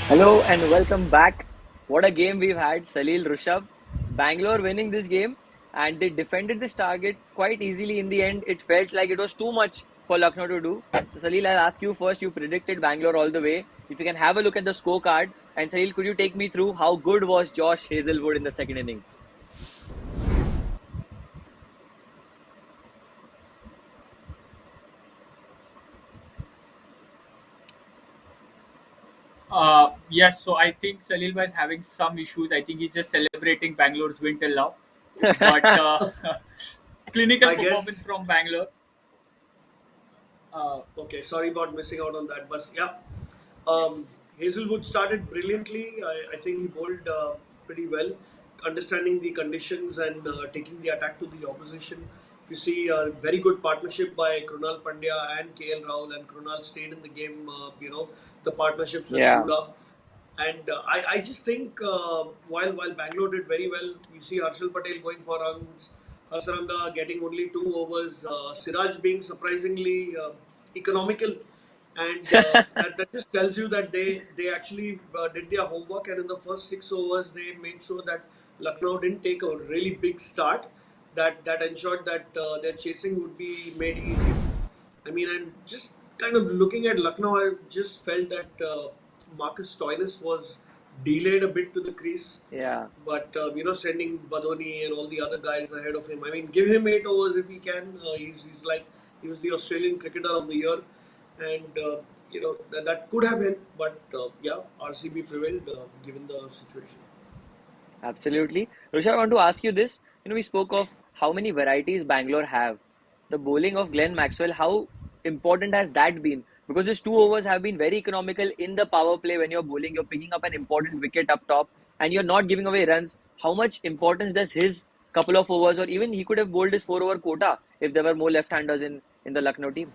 Hello and welcome back. What a game we've had. Salil Rishabh, Bangalore winning this game, and they defended this target quite easily in the end. It felt like it was too much for Lucknow to do. So, Salil, I'll ask you first. You predicted Bangalore all the way. If you can have a look at the scorecard, and Salil, could you take me through how good was Josh Hazelwood in the second innings? Yes, so I think Salil is having some issues. I think he's just celebrating Bangalore's win till now. But clinical I performance guess. from Bangalore. Uh, Okay, sorry about missing out on that, but yeah, yes. Hazelwood started brilliantly. I think he bowled pretty well, understanding the conditions and taking the attack to the opposition. If you see, a very good partnership by Krunal Pandya and KL Rahul, and Krunal stayed in the game. The partnerships with Yeah, Huda. And I just think while Bangalore did very well, you see Harshal Patel going for runs, Hasaranga getting only 2 overs, Siraj being surprisingly economical, and that just tells you that they actually did their homework, and in the first 6 overs they made sure that Lucknow didn't take a really big start. That ensured that their chasing would be made easy. I mean, and just kind of looking at Lucknow, I just felt that Marcus Stoinis was delayed a bit to the crease. yeah. But sending Badoni and all the other guys ahead of him. I mean, give him 8 overs if he can. He's like he was the Australian cricketer of the year, and that could have helped. But yeah, RCB prevailed given the situation. Absolutely. Rishabh, I want to ask you this. We spoke of how many varieties Bangalore have. The bowling of Glenn Maxwell, how important has that been? Because these 2 overs have been very economical in the power play when you're bowling. You're picking up an important wicket up top and you're not giving away runs. How much importance does his couple of overs, or even he could have bowled his 4 over quota if there were more left-handers in the Lucknow team?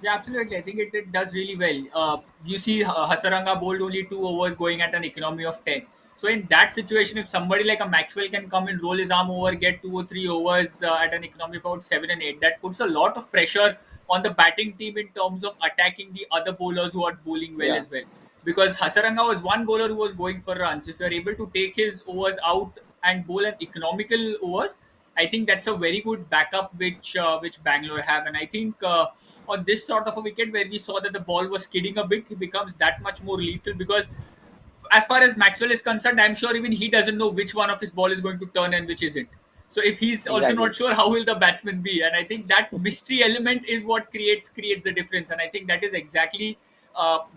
Yeah, absolutely. I think it does really well. You see, Hasaranga bowled only 2 overs going at an economy of 10. So, in that situation, if somebody like a Maxwell can come and roll his arm over, get 2 or 3 overs at an economy of about 7 and 8, that puts a lot of pressure on the batting team in terms of attacking the other bowlers who are bowling well Yeah, as well. Because Hasaranga was one bowler who was going for runs. If you're able to take his overs out and bowl an economical overs, I think that's a very good backup which Bangalore have, and I think on this sort of a wicket where we saw that the ball was skidding a bit, it becomes that much more lethal because as far as Maxwell is concerned, I'm sure even he doesn't know which one of his ball is going to turn and which isn't. So if he's also exactly. not sure, how will the batsman be? And I think that mystery element is what creates the difference. And I think that is exactly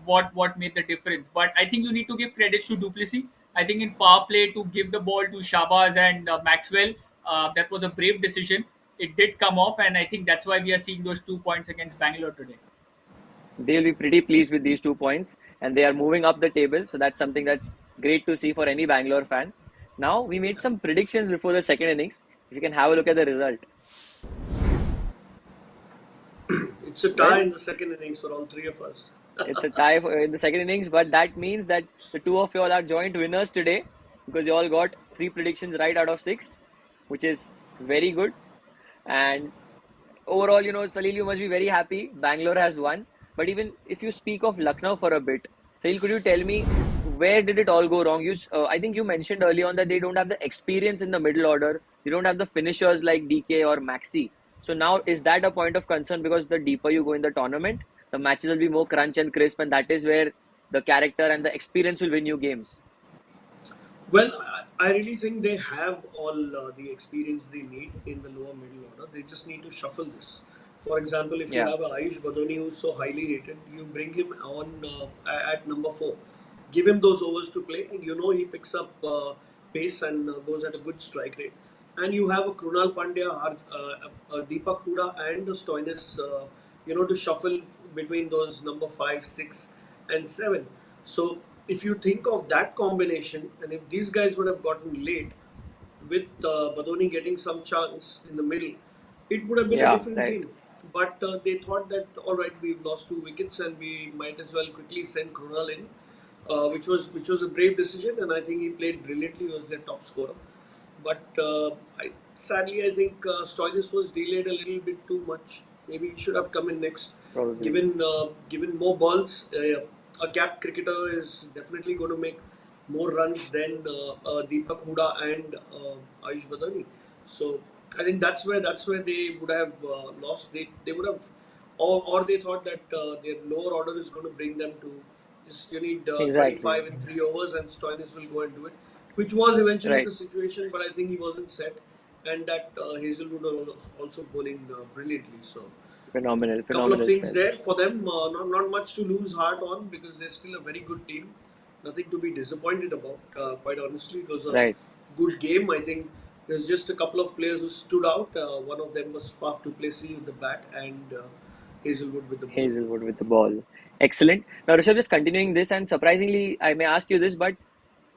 what made the difference. But I think you need to give credits to Du Plessis. I think in power play to give the ball to Shabazz and Maxwell, that was a brave decision. It did come off, and I think that's why we are seeing those 2 points against Bangalore today. They'll be pretty pleased with these 2 points, and they are moving up the table. So that's something that's great to see for any Bangalore fan. Now, we made some predictions before the second innings. If you can have a look at the result. It's a tie Well, in the second innings for all three of us. it's a tie in the second innings, but that means that the two of you all are joint winners today because you all got three predictions right out of six, which is very good. And overall, Salil, you must be very happy. Bangalore has won. But even if you speak of Lucknow for a bit, Salil, could you tell me where did it all go wrong? I think you mentioned early on that they don't have the experience in the middle order. They don't have the finishers like DK or Maxi. So now is that a point of concern because the deeper you go in the tournament, the matches will be more crunch and crisp, and that is where the character and the experience will win you games. Well, I really think they have all the experience they need in the lower middle order. They just need to shuffle this. For example, if you Yeah, have a Ayush Badoni who's so highly rated, you bring him on at number 4. Give him those overs to play, and he picks up pace and goes at a good strike rate. And you have a Krunal Pandya, Deepak Huda, and Stoinis, to shuffle between those number 5, 6, and 7. So if you think of that combination, and if these guys would have gotten late with Badoni getting some chance in the middle, it would have been a yeah, different right. game. But they thought that all right, we've lost 2 wickets and we might as well quickly send Krunal in, which was a brave decision, and I think he played brilliantly. He was their top scorer. But sadly, I think Stoinis was delayed a little bit too much. Maybe he should have come in next, Probably. given more balls. a capped cricketer is definitely going to make more runs than Deepak Huda and Ayush Badani. So I think that's where they would have lost. They would have, or they thought that their lower order is going to bring them to just you need Exactly. 35 in 3 overs and Stoinis will go and do it, which was eventually Right. the situation. But I think he wasn't set, and that Hazelwood was also bowling brilliantly. So Phenomenal. couple of Phenomenal things spell. there for them. Not much to lose heart on because they're still a very good team. Nothing to be disappointed about. Quite honestly, it was a Right. good game. I think there's just a couple of players who stood out. One of them was Faf Du Plessis with the bat and Hazelwood with the ball. Hazelwood with the ball. Excellent. Now, Rishabh, just continuing this, and surprisingly, I may ask you this, but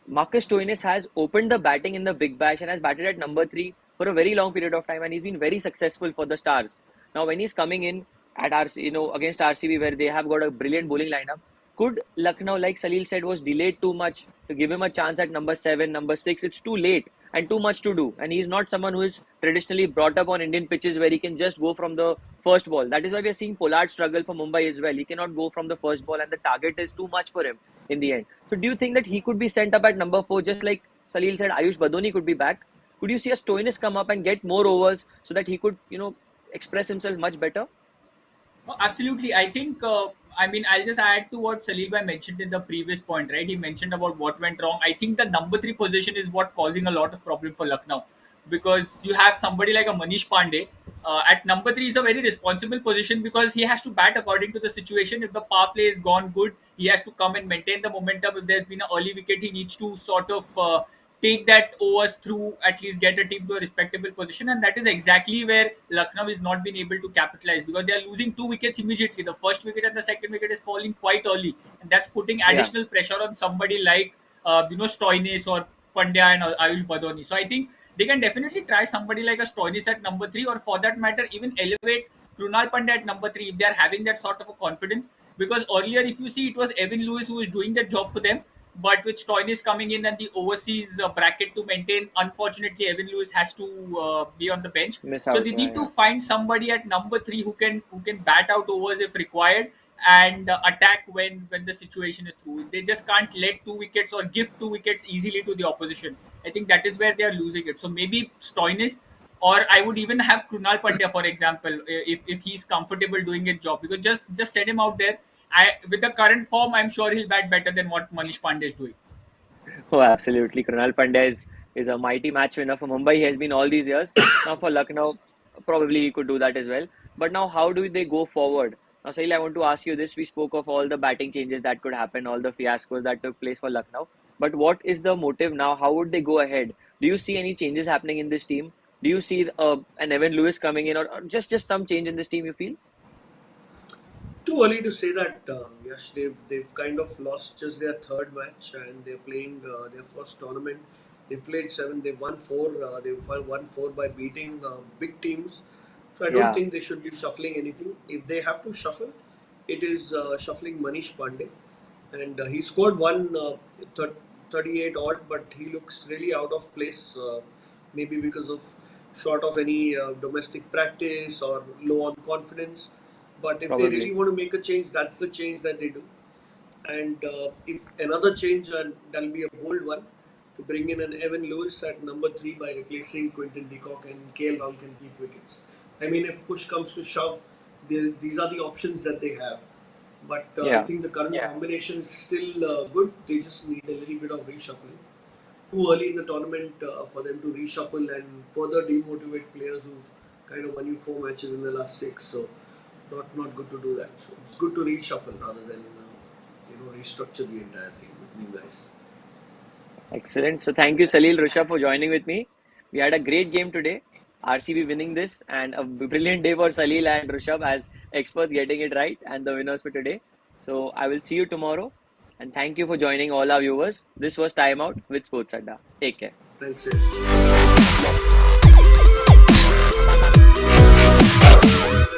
Marcus Stoinis has opened the batting in the Big Bash and has batted at number three for a very long period of time, and he's been very successful for the Stars. Now, when he's coming in at RC, against RCB, where they have got a brilliant bowling lineup, could Lucknow, like Salil said, was delayed too much to give him a chance at number seven, number six? It's too late and too much to do, and he's not someone who is traditionally brought up on Indian pitches where he can just go from the first ball. That is why we are seeing Pollard struggle for Mumbai as well. He cannot go from the first ball, and the target is too much for him in the end. So do you think that he could be sent up at number four, just like Salil said, Ayush Badoni could be back? Could you see a Stoinis come up and get more overs so that he could, express himself much better? Oh, absolutely. I think, I mean, I'll just add to what Salil Bhai mentioned in the previous point, right? He mentioned about what went wrong. I think the number three position is what causing a lot of problem for Lucknow because you have somebody like a Manish Pandey. At number three is a very responsible position because he has to bat according to the situation. If the power play is gone good, he has to come and maintain the momentum. If there's been an early wicket, he needs to sort of take that overs through, at least get a team to a respectable position. And that is exactly where Lucknow is not been able to capitalize because they are losing two wickets immediately. The first wicket and the second wicket is falling quite early, and that's putting Yeah, additional pressure on somebody like Stoinis or Pandya and Ayush Badoni. So I think they can definitely try somebody like a Stoinis at number three, or for that matter, even elevate Krunal Pandya at number three if they are having that sort of a confidence. Because earlier, if you see, it was Evan Lewis who was doing that job for them. But with Stoinis coming in and the overseas bracket to maintain, unfortunately, Evan Lewis has to be on the bench. miss So out. they Yeah, need to yeah. find somebody at number three who can bat out overs if required and attack when the situation is through. They just can't let two wickets or give two wickets easily to the opposition. I think that is where they are losing it. So maybe Stoinis, or I would even have Krunal Pandya, for example, if he's comfortable doing his job, because just send him out there. With the current form, I'm sure he'll bat better than what Manish Pandey is doing. Oh, absolutely. Krunal Pandya is a mighty match winner for Mumbai. He has been all these years. Now for Lucknow, probably he could do that as well. But now, how do they go forward? Now, Sahil, I want to ask you this. We spoke of all the batting changes that could happen, all the fiascos that took place for Lucknow. But what is the motive now? How would they go ahead? Do you see any changes happening in this team? Do you see an Evan Lewis coming in, or just some change in this team? You feel? Too early to say that. Yes, they've kind of lost just their third match and they're playing their first tournament. They've played seven. They've won four. Won four by beating big teams. So I don't Yeah, think they should be shuffling anything. If they have to shuffle, it is shuffling Manish Pandey, and he scored one 38 odd, but he looks really out of place. Maybe because of short of any domestic practice or low on confidence. But if they really probably. want to make a change, that's the change that they do. And if another change, that'll be a bold one to bring in an Evan Lewis at number three by replacing Quinton de Kock and KL Rahul can keep wickets. I mean, if push comes to shove, these are the options that they have. But I Yeah. think the current combination is still good. They just need a little bit of reshuffling. Too early in the tournament for them to reshuffle and further demotivate players who've kind of won you four matches in the last six. So not good to do that. So it's good to reshuffle rather than restructure the entire thing with new guys. Excellent. So thank you, Salil Rishabh, for joining with me. We had a great game today. RCB winning this, and a brilliant day for Salil and Rishabh as experts getting it right and the winners for today. So I will see you tomorrow. And thank you for joining all our viewers. This was Time Out with Sports Adda. Take care. Thanks, Ed.